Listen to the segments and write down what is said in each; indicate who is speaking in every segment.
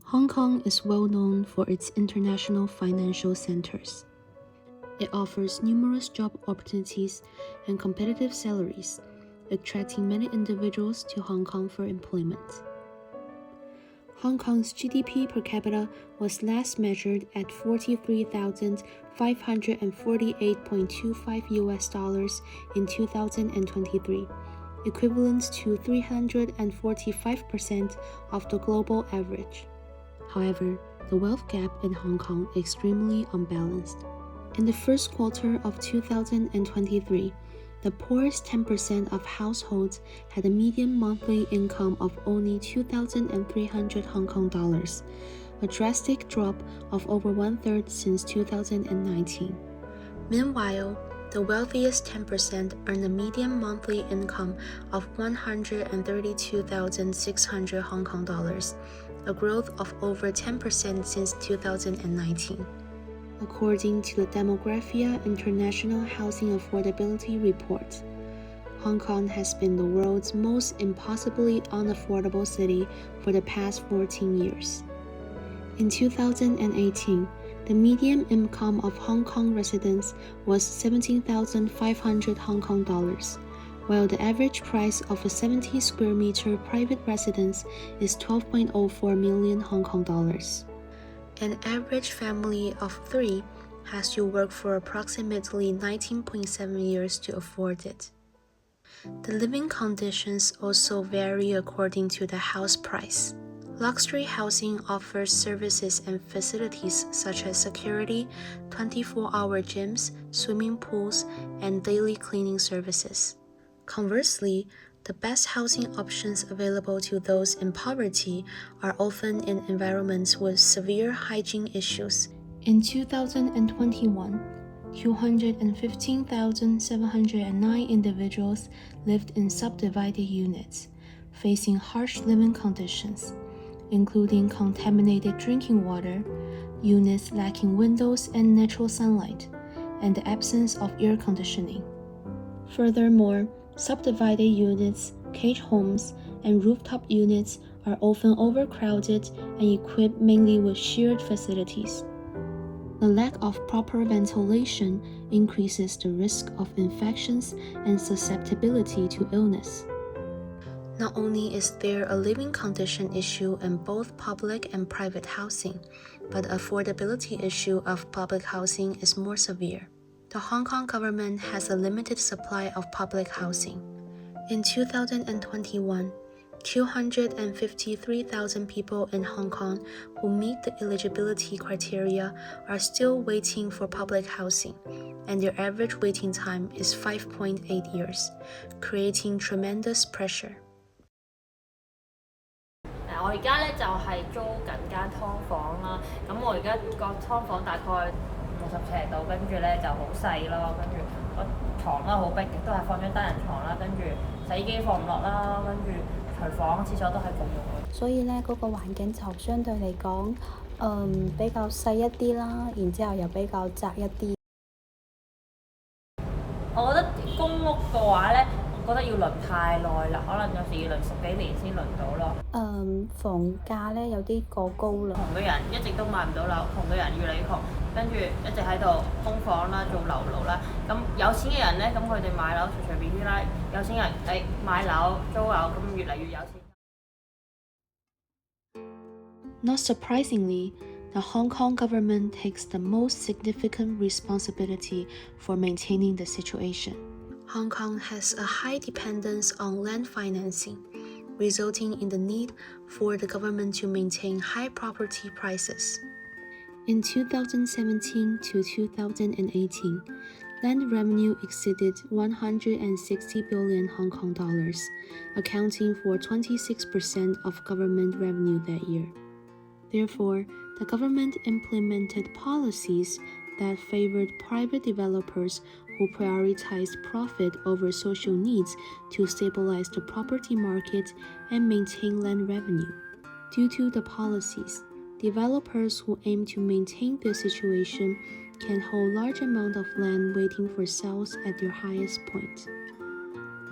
Speaker 1: Hong Kong is well known for its international financial centers. It offers numerous job opportunities and competitive salaries, attracting many individuals to Hong Kong for employment. Hong Kong's GDP per capita was last measured at $43,548.25 US in 2023, equivalent to 345% of the global average. However, the wealth gap in Hong Kong is extremely unbalanced. In the first quarter of 2023, the poorest 10% of households had a median monthly income of only 2,300 Hong Kong dollars, a drastic drop of over one-third since 2019. Meanwhile, the wealthiest 10% earned a median monthly income of 132,600 Hong Kong dollars, a growth of over 10% since 2019. According to the Demographia International Housing Affordability Report, Hong Kong has been the world's most impossibly unaffordable city for the past 14 years. In 2018, the median income of Hong Kong residents was 17,500 Hong Kong dollars, while the average price of a 70 square meter private residence is 12.04 million Hong Kong dollars. An average family of 3 has to work for approximately 19.7 years to afford it. The living conditions also vary according to the house price. Luxury housing offers services and facilities such as security, 24-hour gyms, swimming pools, and daily cleaning services. Conversely, the best housing options available to those in poverty are often in environments with severe hygiene issues. In 2021, 215,709 individuals lived in subdivided units, facing harsh living conditions, including contaminated drinking water, units lacking windows and natural sunlight, and the absence of air conditioning. Furthermore, subdivided units, cage homes, and rooftop units are often overcrowded and equipped mainly with shared facilities. The lack of proper ventilation increases the risk of infections and susceptibility to illness. Not only is there a living condition issue in both public and private housing, but the affordability issue of public housing is more severe. The Hong Kong government has a limited supply of public housing. In 2021, 253,000 people in Hong Kong who meet the eligibility criteria are still waiting for public housing, and their average waiting time is 5.8 years, creating tremendous pressure.
Speaker 2: 我而家咧就係租緊間劏房啦，咁我而家個劏房大概50尺度，跟住咧就好細咯，跟住個床啦好逼，亦都係放張單人床啦，跟住洗衣機放唔落啦，跟住廚房、廁所都係共用嘅。
Speaker 3: 所以咧嗰個環境就相對嚟講，比較細一啲啦，然之後又比較窄一啲。
Speaker 2: 我覺得公屋嘅話咧，我覺得要輪太耐啦，可能有時要輪10幾年先輪到咯。
Speaker 3: 房價咧有啲過高啦。
Speaker 2: 窮嘅人一直都買唔到樓，窮嘅人越嚟越窮，跟住一直喺度供房啦、做樓奴啦。咁有錢嘅人咧，咁佢哋買樓隨隨便便啦。有錢人買樓租樓，咁越嚟越有錢。
Speaker 1: Not surprisingly, the Hong Kong government takes the most significant responsibility for maintaining the situation. Hong Kong has a high dependence on land financing, resulting in the need for the government to maintain high property prices. In 2017 to 2018, land revenue exceeded 160 billion Hong Kong dollars, accounting for 26% of government revenue that year. Therefore, the government implemented policies that favored private developers who prioritized profit over social needs to stabilize the property market and maintain land revenue. Due to the policies, developers who aim to maintain this situation can hold large amount of land waiting for sales at their highest point.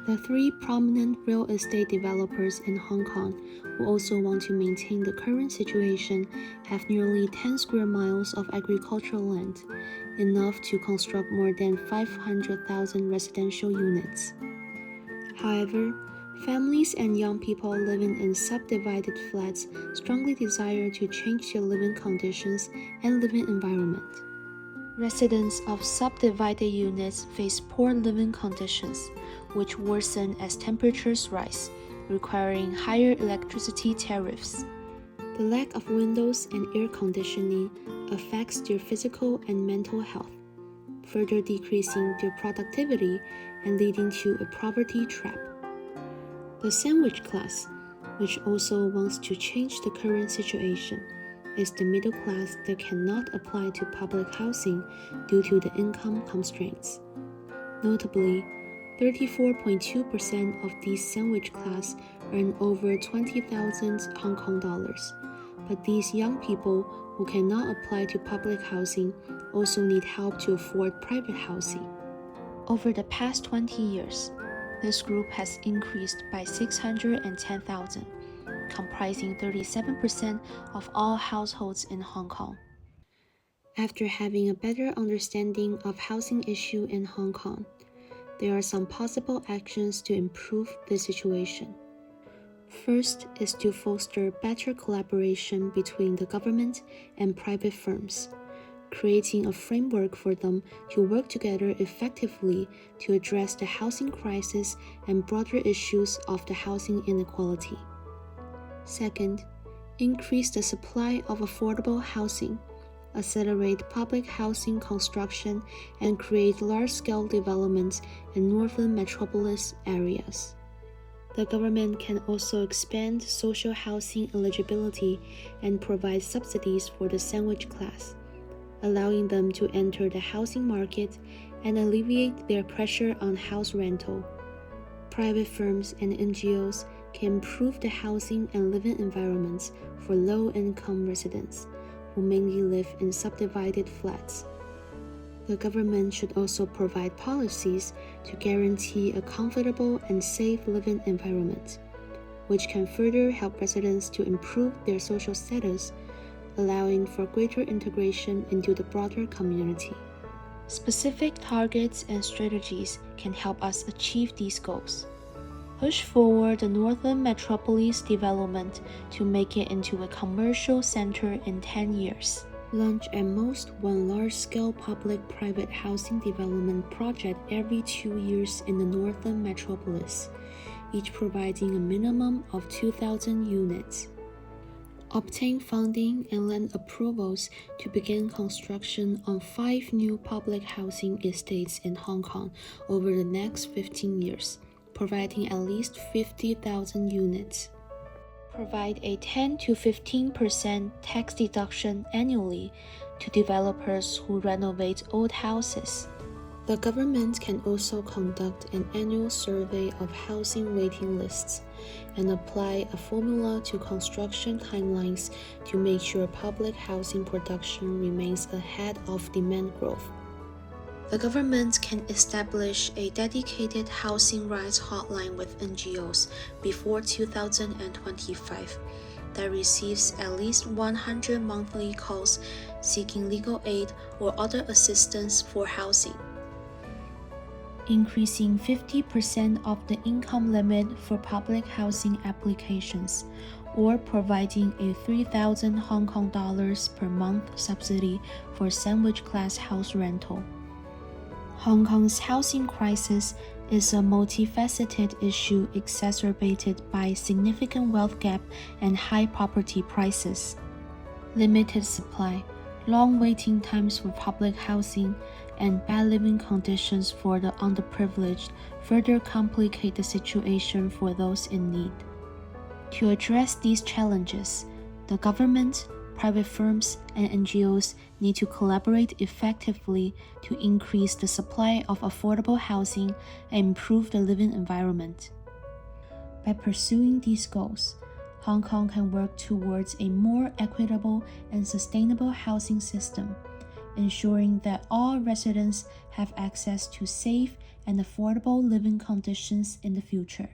Speaker 1: The three prominent real estate developers in Hong Kong who also want to maintain the current situation have nearly 10 square miles of agricultural land, enough to construct more than 500,000 residential units. However, families and young people living in subdivided flats strongly desire to change their living conditions and living environment. Residents of subdivided units face poor living conditions, which worsen as temperatures rise, requiring higher electricity tariffs. The lack of windows and air conditioning affects their physical and mental health, further decreasing their productivity and leading to a poverty trap. The sandwich class, which also wants to change the current situation, is the middle class that cannot apply to public housing due to the income constraints. Notably, 34.2% of these sandwich class earn over 20,000 Hong Kong dollars, but these young people who cannot apply to public housing also need help to afford private housing. Over the past 20 years, this group has increased by 610,000, comprising 37% of all households in Hong Kong. After having a better understanding of housing issue in Hong Kong, there are some possible actions to improve the situation. First is to foster better collaboration between the government and private firms, creating a framework for them to work together effectively to address the housing crisis and broader issues of the housing inequality. Second, increase the supply of affordable housing, accelerate public housing construction, and create large-scale developments in northern metropolis areas. The government can also expand social housing eligibility and provide subsidies for the sandwich class, allowing them to enter the housing market and alleviate their pressure on house rental. Private firms and NGOs can improve the housing and living environments for low-income residents who mainly live in subdivided flats. The government should also provide policies to guarantee a comfortable and safe living environment, which can further help residents to improve their social status, allowing for greater integration into the broader community. Specific targets and strategies can help us achieve these goals. Push forward the northern metropolis development to make it into a commercial center in 10 years. Launch at most one large-scale public-private housing development project every 2 years in the northern metropolis, each providing a minimum of 2,000 units. Obtain funding and land approvals to begin construction on 5 new public housing estates in Hong Kong over the next 15 years, providing at least 50,000 units. Provide a 10 to 15% tax deduction annually to developers who renovate old houses. The government can also conduct an annual survey of housing waiting lists and apply a formula to construction timelines to make sure public housing production remains ahead of demand growth. The government can establish a dedicated housing rights hotline with NGOs before 2025 that receives at least 100 monthly calls seeking legal aid or other assistance for housing. Increasing 50% of the income limit for public housing applications, or providing a 3,000 Hong Kong dollars per month subsidy for sandwich class house rental. Hong Kong's housing crisis is a multifaceted issue exacerbated by significant wealth gap and high property prices. Limited supply, long waiting times for public housing, and bad living conditions for the underprivileged further complicate the situation for those in need. To address these challenges, the government, private firms, and NGOs need to collaborate effectively to increase the supply of affordable housing and improve the living environment. By pursuing these goals, Hong Kong can work towards a more equitable and sustainable housing system, ensuring that all residents have access to safe and affordable living conditions in the future.